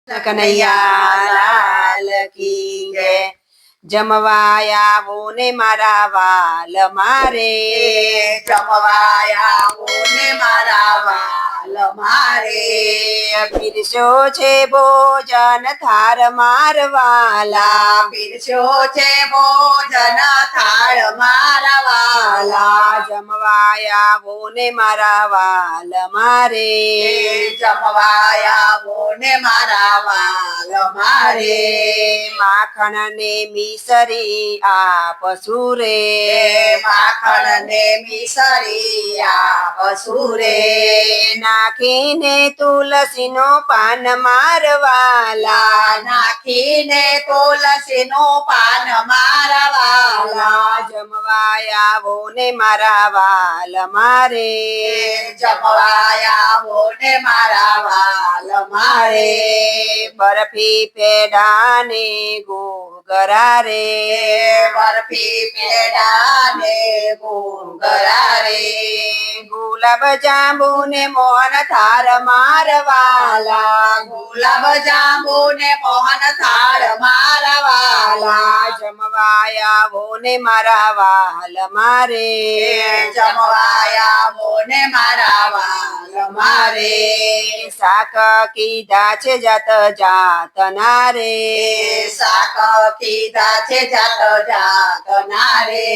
કનૈયા લાલ કી જય। જમવા આવો ને મારા વાલ મારે, જમવા આવો ને મારા વાલ મારે। પીરસ્યો છે ભોજન થાળ મારવાલા, પીરસ્યો છે ભોજન થાળ મારા વાલા। જમવા આવો ને મારા વાલ મારે, જમવા આવો ને મારા વાલ મારે। માખણ ને મિસરી આપસુ રે, માખણ ને મિસરી આપસુ રે। નાખીને તુલસીનો પાન મારવાલા, નાખીને તુલસીનું પાન મારા વાલા। જમવા આવો ને મારા વાલ મારે, જમવા આવો ને મારા વાલ મારે। બરફી પેડા ને ગોગરા રે, બરફી પેડા ને ઘૂંઘરા રે। ગુલાબ જાંબુ ને મોહન થાર મારવાલા, ગુલાબ જાંબુ ને મોહન થાળ મારા વાલા। જમવા આવો ને મારા વાલ મારે, જમવા આવો ને મારા વાલ મારે। શાક કીધા છે જાત જાતના રે, શાક કીધા છે જાત જાતના રે।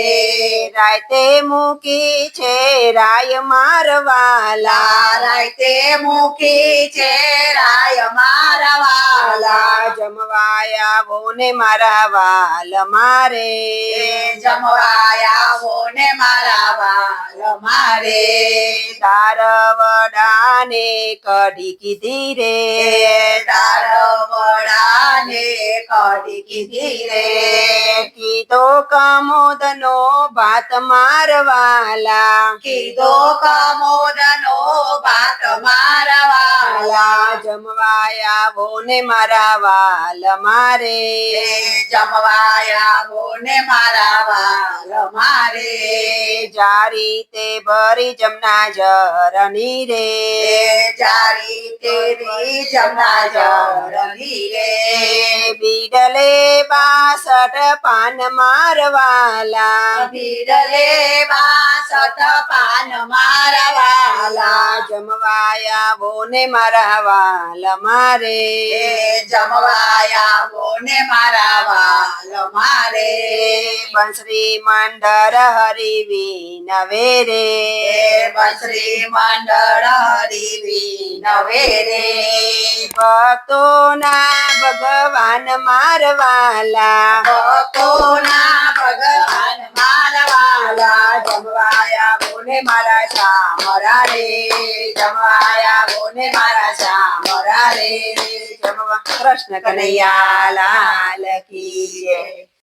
રાયતે મૂકી છે રાય મારવાલા, રાયતે મૂકી છે રાય મારા વાલા। જમવા આવો ને મારા વાલ મારે, જમવા આવો ને મારા વાલ મારે। તાર વડા ને કઢી કીધી રે, તાર વડા ને કઢી કીધી રે। કીધો કમોદનો ભાત મારવાલા, કીધો કમોદનો ભાત મારા વાલા। જમવા આવો ને મારા વાલ મારે, જમવા આવો ને મારા વાલ મારે। જારી તે ભરી જમના જરની રે, જારી તેરી જમના જરની રે। બીડલે 62 પાન મારવાલા, બીડલે 62 પાન મારા વાલા। જમવા આવો ને મારા વાલ મારે, જમવા આવો ને મારા વાલ મારે। બંસરી મંડળ હરિવી નવે રે, બંસરી મંડળ હરિવી નવે રે। ભક્તોના ભગવાન મારવાલા, ભક્તોના ભગવાન મારા વાલા। જમવા આવો ને મારા શામરા રે, જમવા આવો ને મારા શામરા રે। કૃષ્ણ કનૈયા લાલ કી જય।